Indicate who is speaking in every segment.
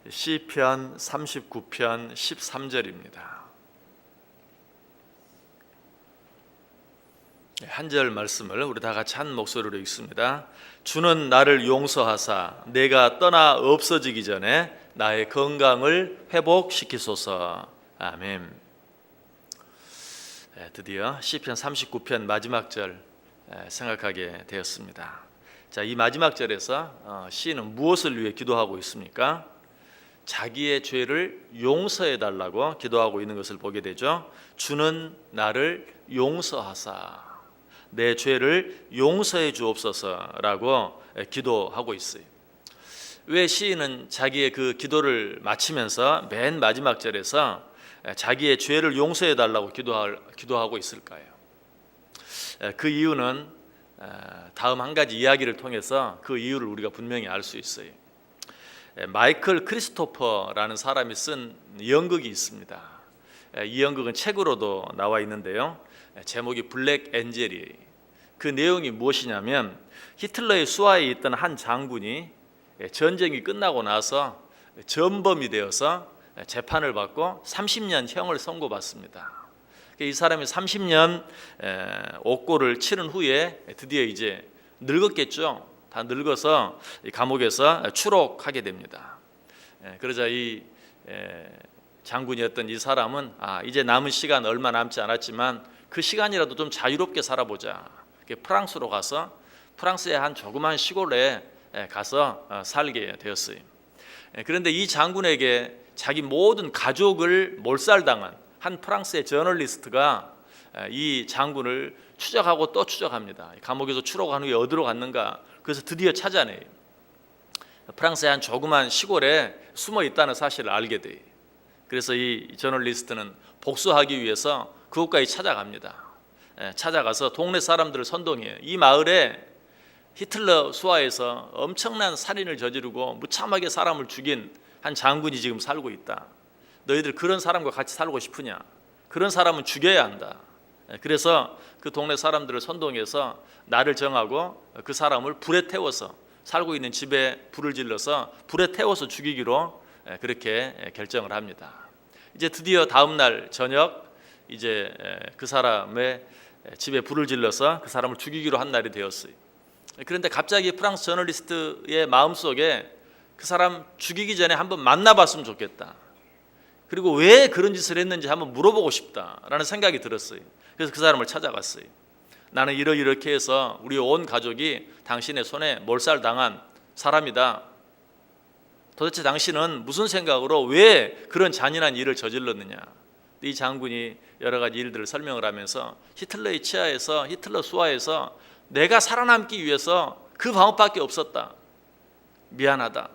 Speaker 1: 시편 39편 13절입니다. 한 절 말씀을 우리 다 같이 한 목소리로 읽습니다. 주는 나를 용서하사 내가 떠나 없어지기 전에 나의 건강을 회복시키소서. 아멘. 드디어 시편 39편 마지막 절 생각하게 되었습니다. 자, 이 마지막 절에서 시인은 무엇을 위해 기도하고 있습니까? 자기의 죄를 용서해 달라고 기도하고 있는 것을 보게 되죠. 주는 나를 용서하사 내 죄를 용서해 주옵소서라고 기도하고 있어요. 왜 시인은 자기의 그 기도를 마치면서 맨 마지막 절에서 자기의 죄를 용서해 달라고 기도하고 있을까요? 그 이유는 다음 한 가지 이야기를 통해서 그 이유를 우리가 분명히 알 수 있어요. 마이클 크리스토퍼라는 사람이 쓴 연극이 있습니다. 이 연극은 책으로도 나와 있는데요. 제목이 블랙 엔젤이에요. 그 내용이 무엇이냐면 히틀러의 수하에 있던 한 장군이 전쟁이 끝나고 나서 전범이 되어서 재판을 받고 30년 형을 선고받습니다. 이 사람이 30년 옥고를 치른 후에 드디어 이제 늙었겠죠. 다 늙어서 감옥에서 추록하게 됩니다. 그러자 이 장군이었던 이 사람은 이제 남은 시간 얼마 남지 않았지만 그 시간이라도 좀 자유롭게 살아보자. 프랑스로 가서 프랑스의 한 조그만 시골에 가서 살게 되었어요. 그런데 이 장군에게 자기 모든 가족을 몰살당한 한 프랑스의 저널리스트가 이 장군을 추적하고 또 추적합니다. 감옥에서 추록한 후에 어디로 갔는가. 그래서 드디어 찾아내요. 프랑스의 한 조그만 시골에 숨어 있다는 사실을 알게 돼요. 그래서 이 저널리스트는 복수하기 위해서 그곳까지 찾아갑니다. 찾아가서 동네 사람들을 선동해요. 이 마을에 히틀러 수하에서 엄청난 살인을 저지르고 무참하게 사람을 죽인 한 장군이 지금 살고 있다. 너희들 그런 사람과 같이 살고 싶으냐? 그런 사람은 죽여야 한다. 그래서 그 동네 사람들을 선동해서 나를 정하고 그 사람을 불에 태워서 살고 있는 집에 불을 질러서 불에 태워서 죽이기로 그렇게 결정을 합니다. 이제 드디어 다음 날 저녁 이제 그 사람의 집에 불을 질러서 그 사람을 죽이기로 한 날이 되었어요. 그런데 갑자기 프랑스 저널리스트의 마음속에 그 사람 죽이기 전에 한번 만나봤으면 좋겠다. 그리고 왜 그런 짓을 했는지 한번 물어보고 싶다라는 생각이 들었어요. 그래서 그 사람을 찾아갔어요. 나는 이렇게 해서 우리 온 가족이 당신의 손에 몰살당한 사람이다. 도대체 당신은 무슨 생각으로 왜 그런 잔인한 일을 저질렀느냐. 이 장군이 여러 가지 일들을 설명을 하면서 히틀러의 치하에서 히틀러 수하에서 내가 살아남기 위해서 그 방법밖에 없었다. 미안하다.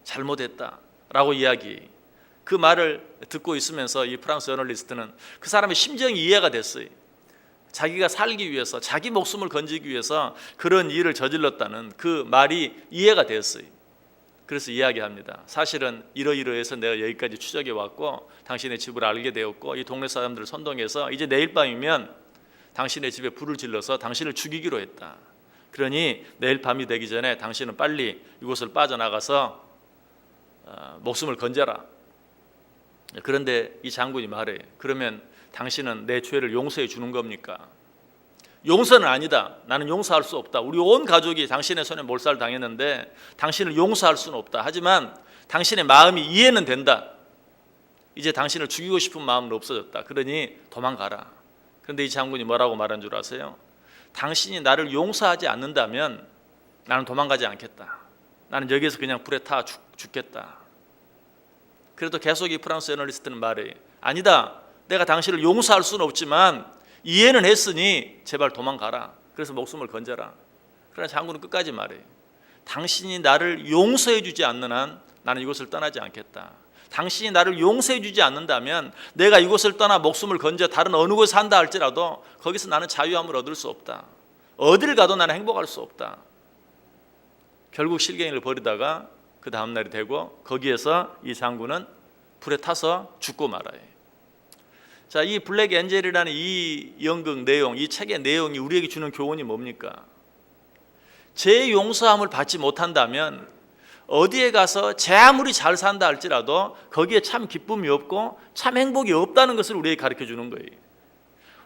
Speaker 1: 잘못했다. 라고 이야기. 그 말을 듣고 있으면서 이 프랑스 저널리스트는 그 사람의 심정이 이해가 됐어요. 자기가 살기 위해서 자기 목숨을 건지기 위해서 그런 일을 저질렀다는 그 말이 이해가 됐어요. 그래서 이야기합니다. 사실은 이러이러해서 내가 여기까지 추적해 왔고 당신의 집을 알게 되었고 이 동네 사람들을 선동해서 이제 내일 밤이면 당신의 집에 불을 질러서 당신을 죽이기로 했다. 그러니 내일 밤이 되기 전에 당신은 빨리 이곳을 빠져나가서 목숨을 건져라. 그런데 이 장군이 말해. 그러면 당신은 내 죄를 용서해 주는 겁니까? 용서는 아니다. 나는 용서할 수 없다. 우리 온 가족이 당신의 손에 몰살 당했는데 당신을 용서할 수는 없다. 하지만 당신의 마음이 이해는 된다. 이제 당신을 죽이고 싶은 마음은 없어졌다. 그러니 도망가라. 그런데 이 장군이 뭐라고 말한 줄 아세요? 당신이 나를 용서하지 않는다면 나는 도망가지 않겠다. 나는 여기에서 그냥 불에 타 죽겠다. 그래도 계속 이 프랑스 저널리스트는 말해. 아니다. 내가 당신을 용서할 수는 없지만 이해는 했으니 제발 도망가라. 그래서 목숨을 건져라. 그러나 장군은 끝까지 말해. 당신이 나를 용서해 주지 않는 한 나는 이곳을 떠나지 않겠다. 당신이 나를 용서해 주지 않는다면 내가 이곳을 떠나 목숨을 건져 다른 어느 곳에 산다 할지라도 거기서 나는 자유함을 얻을 수 없다. 어딜 가도 나는 행복할 수 없다. 결국 실갱이를 벌이다가 그 다음 날이 되고 거기에서 이 장군은 불에 타서 죽고 말아요. 자, 이 블랙 엔젤이라는 이 연극 내용, 이 책의 내용이 우리에게 주는 교훈이 뭡니까? 제 용서함을 받지 못한다면 어디에 가서 제 아무리 잘 산다 할지라도 거기에 참 기쁨이 없고 참 행복이 없다는 것을 우리에게 가르쳐 주는 거예요.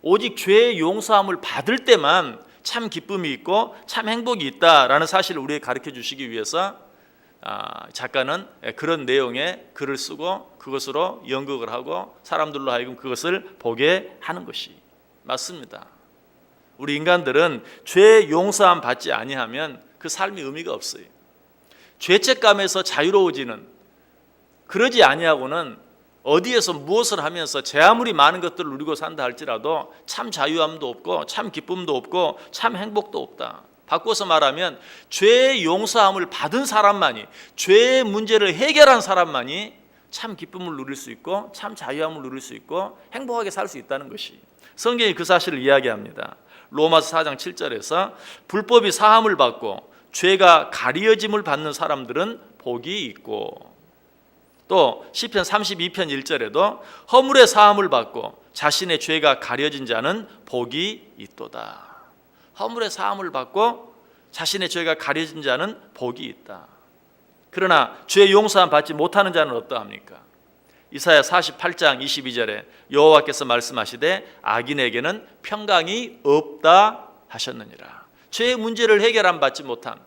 Speaker 1: 오직 죄의 용서함을 받을 때만 참 기쁨이 있고 참 행복이 있다라는 사실을 우리에게 가르쳐 주시기 위해서 작가는 그런 내용의 글을 쓰고 그것으로 연극을 하고 사람들로 하여금 그것을 보게 하는 것이 맞습니다. 우리 인간들은 죄의 용서함 받지 아니하면 그 삶이 의미가 없어요. 죄책감에서 자유로워지는, 그러지 아니하고는 어디에서 무엇을 하면서 제 아무리 많은 것들을 누리고 산다 할지라도 참 자유함도 없고 참 기쁨도 없고 참 행복도 없다. 바꿔서 말하면 죄의 용서함을 받은 사람만이, 죄의 문제를 해결한 사람만이 참 기쁨을 누릴 수 있고 참 자유함을 누릴 수 있고 행복하게 살 수 있다는 것이, 성경이 그 사실을 이야기합니다. 로마서 4장 7절에서 불법이 사함을 받고 죄가 가리어짐을 받는 사람들은 복이 있고, 또 시편 32편 1절에도 허물의 사함을 받고 자신의 죄가 가려진 자는 복이 있도다. 허물의 사함을 받고 자신의 죄가 가려진 자는 복이 있다. 그러나 죄 용서함 받지 못하는 자는 어떠합니까? 이사야 48장 22절에 여호와께서 말씀하시되 악인에게는 평강이 없다 하셨느니라. 죄의 문제를 해결함 받지 못한,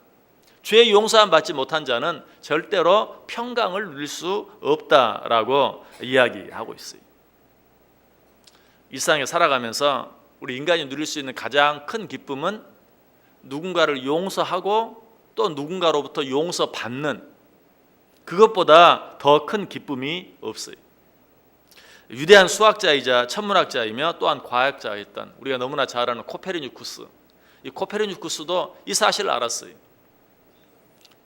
Speaker 1: 죄의 용서함 받지 못한 자는 절대로 평강을 누릴 수 없다라고 이야기하고 있어요. 일상에 살아가면서 우리 인간이 누릴 수 있는 가장 큰 기쁨은 누군가를 용서하고 또 누군가로부터 용서받는, 그것보다 더 큰 기쁨이 없어요. 위대한 수학자이자 천문학자이며 또한 과학자였던 우리가 너무나 잘 아는 코페르니쿠스, 이 코페르니쿠스도 이 사실을 알았어요.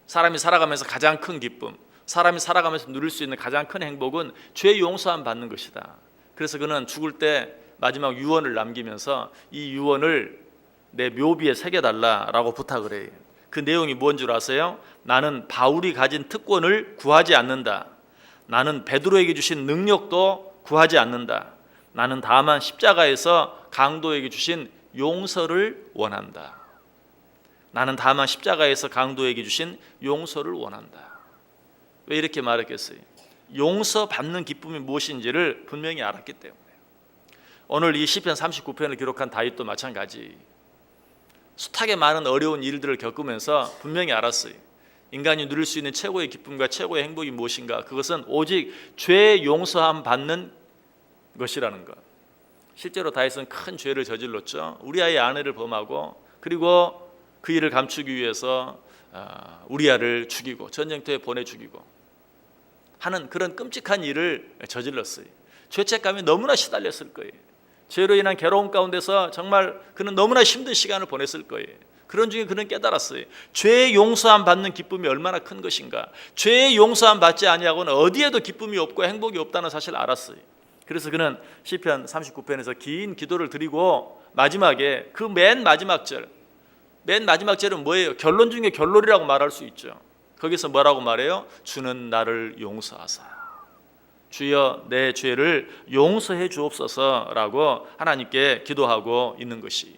Speaker 1: 사람이 살아가면서 가장 큰 기쁨, 사람이 살아가면서 누릴 수 있는 가장 큰 행복은 죄 용서함 받는 것이다. 그래서 그는 죽을 때 마지막 유언을 남기면서 이 유언을 내 묘비에 새겨달라라고 부탁을 해요. 그 내용이 뭔 줄 아세요? 나는 바울이 가진 특권을 구하지 않는다. 나는 베드로에게 주신 능력도 구하지 않는다. 나는 다만 십자가에서 강도에게 주신 용서를 원한다. 나는 다만 십자가에서 강도에게 주신 용서를 원한다. 왜 이렇게 말했겠어요? 용서받는 기쁨이 무엇인지를 분명히 알았기 때문에. 오늘 이 시편 39편을 기록한 다윗도 마찬가지. 숱하게 많은 어려운 일들을 겪으면서 분명히 알았어요. 인간이 누릴 수 있는 최고의 기쁨과 최고의 행복이 무엇인가? 그것은 오직 죄 용서함 받는 것이라는 것. 실제로 다윗은 큰 죄를 저질렀죠. 우리아의 아내를 범하고, 그리고 그 일을 감추기 위해서 우리아를 죽이고 전쟁터에 보내 죽이고 하는 그런 끔찍한 일을 저질렀어요. 죄책감이 너무나 시달렸을 거예요. 죄로 인한 괴로움 가운데서 정말 그는 너무나 힘든 시간을 보냈을 거예요. 그런 중에 그는 깨달았어요. 죄의 용서함 받는 기쁨이 얼마나 큰 것인가. 죄의 용서함 받지 아니하고는 어디에도 기쁨이 없고 행복이 없다는 사실을 알았어요. 그래서 그는 시편 39편에서 긴 기도를 드리고 마지막에 그 맨 마지막 절은 뭐예요? 결론 중에 결론이라고 말할 수 있죠. 거기서 뭐라고 말해요? 주는 나를 용서하사. 주여 내 죄를 용서해 주옵소서라고 하나님께 기도하고 있는 것이,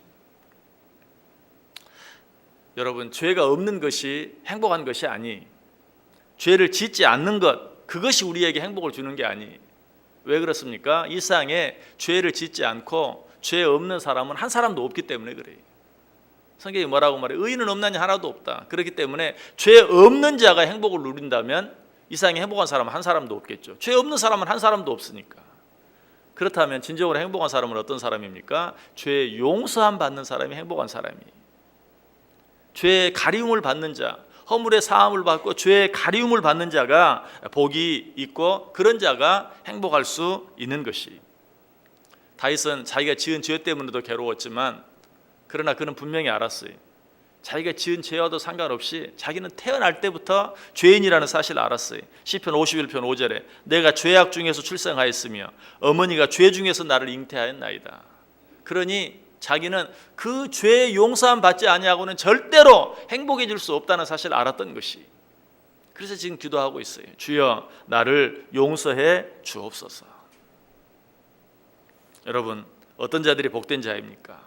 Speaker 1: 여러분, 죄가 없는 것이 행복한 것이 아니, 죄를 짓지 않는 것, 그것이 우리에게 행복을 주는 게 아니. 왜 그렇습니까? 이 세상에 죄를 짓지 않고 죄 없는 사람은 한 사람도 없기 때문에 그래요. 성경이 뭐라고 말해요? 의인은 없나니 하나도 없다. 그렇기 때문에 죄 없는 자가 행복을 누린다면 이 세상에 행복한 사람은 한 사람도 없겠죠. 죄 없는 사람은 한 사람도 없으니까. 그렇다면 진정으로 행복한 사람은 어떤 사람입니까? 죄 용서함 받는 사람이 행복한 사람이에요. 죄의 가리움을 받는 자, 허물의 사함을 받고 죄의 가리움을 받는 자가 복이 있고 그런 자가 행복할 수 있는 것이. 다윗은 자기가 지은 죄 때문에도 괴로웠지만, 그러나 그는 분명히 알았어요. 자기가 지은 죄와도 상관없이 자기는 태어날 때부터 죄인이라는 사실을 알았어요. 시편 51편 5절에 내가 죄악 중에서 출생하였으며 어머니가 죄 중에서 나를 잉태하였나이다. 그러니 자기는 그 죄의 용서함 받지 아니하고는 절대로 행복해질 수 없다는 사실을 알았던 것이. 그래서 지금 기도하고 있어요. 주여 나를 용서해 주옵소서. 여러분, 어떤 자들이 복된 자입니까?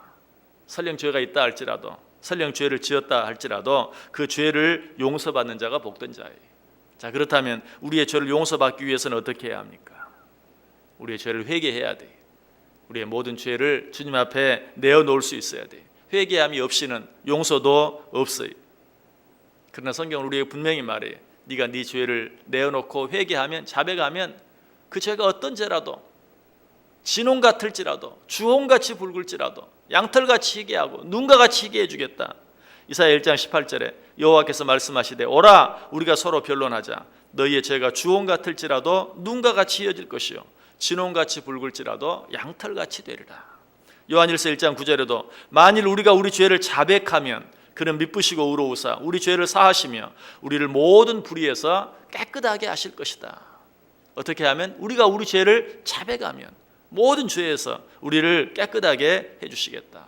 Speaker 1: 설령 죄가 있다 할지라도, 설령 죄를 지었다 할지라도 그 죄를 용서받는 자가 복된 자예요. 자, 그렇다면 우리의 죄를 용서받기 위해서는 어떻게 해야 합니까? 우리의 죄를 회개해야 돼요. 우리의 모든 죄를 주님 앞에 내어놓을 수 있어야 돼요. 회개함이 없이는 용서도 없어요. 그러나 성경은 우리에게 분명히 말해요. 네가 네 죄를 내어놓고 회개하면, 자백하면 그 죄가 어떤 죄라도, 진홍 같을지라도, 주홍같이 붉을지라도 양털같이 희게 하고 눈과 같이 희게 해주겠다. 이사야 1장 18절에 여호와께서 말씀하시되 오라 우리가 서로 변론하자. 너희의 죄가 주홍 같을지라도 눈과 같이 희어질 것이요 진홍같이 붉을지라도 양털같이 되리라. 요한일서 1장 9절에도 만일 우리가 우리 죄를 자백하면 그는 미쁘시고 의로우사 우리 죄를 사하시며 우리를 모든 불의에서 깨끗하게 하실 것이다. 어떻게 하면? 우리가 우리 죄를 자백하면 모든 죄에서 우리를 깨끗하게 해주시겠다.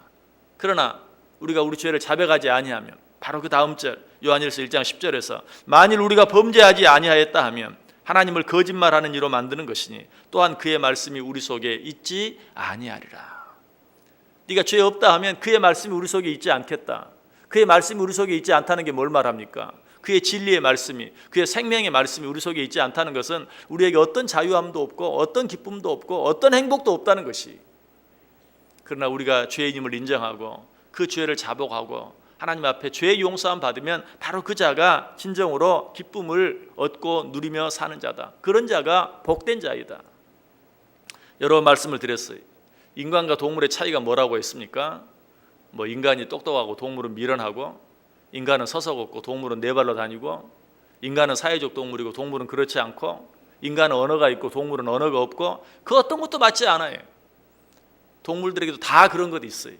Speaker 1: 그러나 우리가 우리 죄를 자백하지 아니하면 바로 그 다음 절 요한일서 1장 10절에서 만일 우리가 범죄하지 아니하였다 하면 하나님을 거짓말하는 이로 만드는 것이니 또한 그의 말씀이 우리 속에 있지 아니하리라. 네가 죄 없다 하면 그의 말씀이 우리 속에 있지 않겠다. 그의 말씀이 우리 속에 있지 않다는 게 뭘 말합니까? 그의 진리의 말씀이, 그의 생명의 말씀이 우리 속에 있지 않다는 것은 우리에게 어떤 자유함도 없고 어떤 기쁨도 없고 어떤 행복도 없다는 것이. 그러나 우리가 죄인임을 인정하고 그 죄를 자복하고 하나님 앞에 죄 용서함 받으면 바로 그 자가 진정으로 기쁨을 얻고 누리며 사는 자다. 그런 자가 복된 자이다. 여러 번 말씀을 드렸어요. 인간과 동물의 차이가 뭐라고 했습니까? 인간이 똑똑하고 동물은 미련하고, 인간은 서서 걷고 동물은 네 발로 다니고, 인간은 사회적 동물이고 동물은 그렇지 않고, 인간은 언어가 있고 동물은 언어가 없고, 그 어떤 것도 맞지 않아요. 동물들에게도 다 그런 것이 있어요.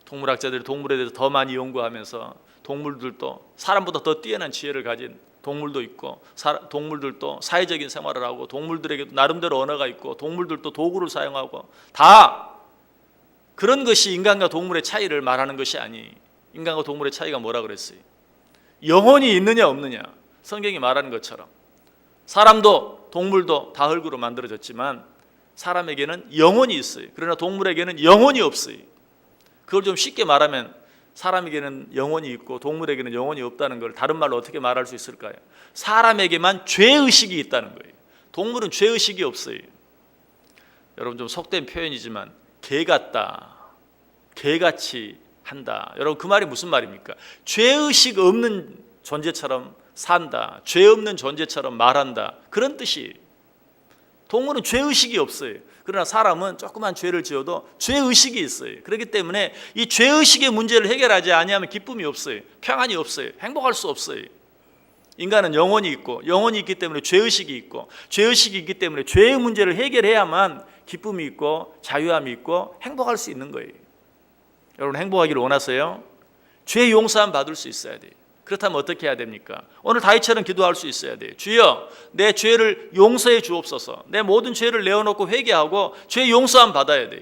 Speaker 1: 동물학자들이 동물에 대해서 더 많이 연구하면서 동물들도 사람보다 더 뛰어난 지혜를 가진 동물도 있고, 동물들도 사회적인 생활을 하고, 동물들에게도 나름대로 언어가 있고, 동물들도 도구를 사용하고, 다 그런 것이 인간과 동물의 차이를 말하는 것이 아니. 인간과 동물의 차이가 뭐라 그랬어요? 영혼이 있느냐 없느냐. 성경이 말하는 것처럼 사람도 동물도 다 흙으로 만들어졌지만 사람에게는 영혼이 있어요. 그러나 동물에게는 영혼이 없어요. 그걸 좀 쉽게 말하면 사람에게는 영혼이 있고 동물에게는 영혼이 없다는 걸 다른 말로 어떻게 말할 수 있을까요? 사람에게만 죄의식이 있다는 거예요. 동물은 죄의식이 없어요. 여러분 좀 속된 표현이지만 개 같다, 개같이 한다. 여러분 그 말이 무슨 말입니까? 죄의식 없는 존재처럼 산다, 죄 없는 존재처럼 말한다, 그런 뜻이에요. 동물은 죄의식이 없어요. 그러나 사람은 조그만 죄를 지어도 죄의식이 있어요. 그렇기 때문에 이 죄의식의 문제를 해결하지 아니하면 기쁨이 없어요. 평안이 없어요. 행복할 수 없어요. 인간은 영혼이 있고, 영혼이 있기 때문에 죄의식이 있고, 죄의식이 있기 때문에 죄의 문제를 해결해야만 기쁨이 있고 자유함이 있고 행복할 수 있는 거예요. 여러분 행복하기를 원하세요? 죄 용서함 받을 수 있어야 돼요. 그렇다면 어떻게 해야 됩니까? 오늘 다윗처럼 기도할 수 있어야 돼요. 주여 내 죄를 용서해 주옵소서. 내 모든 죄를 내어놓고 회개하고 죄 용서함 받아야 돼요.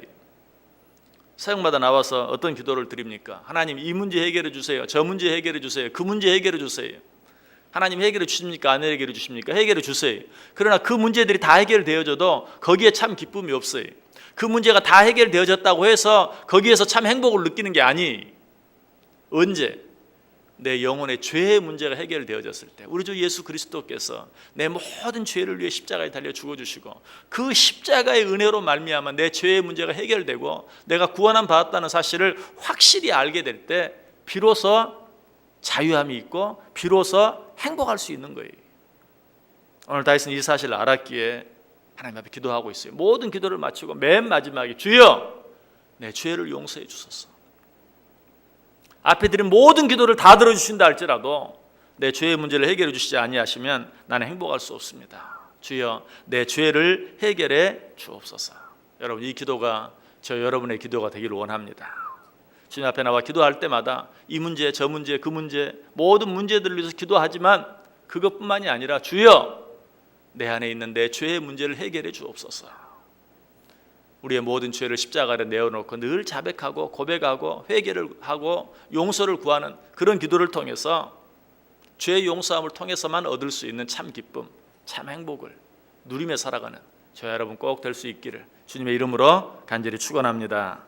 Speaker 1: 사역마다 나와서 어떤 기도를 드립니까? 하나님 이 문제 해결해 주세요. 저 문제 해결해 주세요. 그 문제 해결해 주세요. 하나님 해결해 주십니까? 안 해결해 주십니까? 해결해 주세요. 그러나 그 문제들이 다 해결되어져도 거기에 참 기쁨이 없어요. 그 문제가 다 해결되어졌다고 해서 거기에서 참 행복을 느끼는 게 아니. 언제? 내 영혼의 죄의 문제가 해결되어졌을 때 우리 주 예수 그리스도께서 내 모든 죄를 위해 십자가에 달려 죽어주시고 그 십자가의 은혜로 말미암아 내 죄의 문제가 해결되고 내가 구원함 받았다는 사실을 확실히 알게 될 때 비로소 자유함이 있고 비로소 행복할 수 있는 거예요. 오늘 다윗은 이 사실을 알았기에 하나님 앞에 기도하고 있어요. 모든 기도를 마치고 맨 마지막에 주여 내 죄를 용서해 주소서. 앞에 드린 모든 기도를 다 들어주신다 할지라도 내 죄의 문제를 해결해 주시지 아니하시면 나는 행복할 수 없습니다. 주여 내 죄를 해결해 주옵소서. 여러분 이 기도가 저 여러분의 기도가 되기를 원합니다. 주님 앞에 나와 기도할 때마다 이 문제 저 문제 그 문제 모든 문제들을 위해서 기도하지만 그것뿐만이 아니라 주여 내 안에 있는 내 죄의 문제를 해결해 주옵소서. 우리의 모든 죄를 십자가에 내어놓고 늘 자백하고 고백하고 회개를 하고 용서를 구하는 그런 기도를 통해서 죄의 용서함을 통해서만 얻을 수 있는 참 기쁨, 참 행복을 누리며 살아가는 저와 여러분 꼭 될 수 있기를 주님의 이름으로 간절히 축원합니다.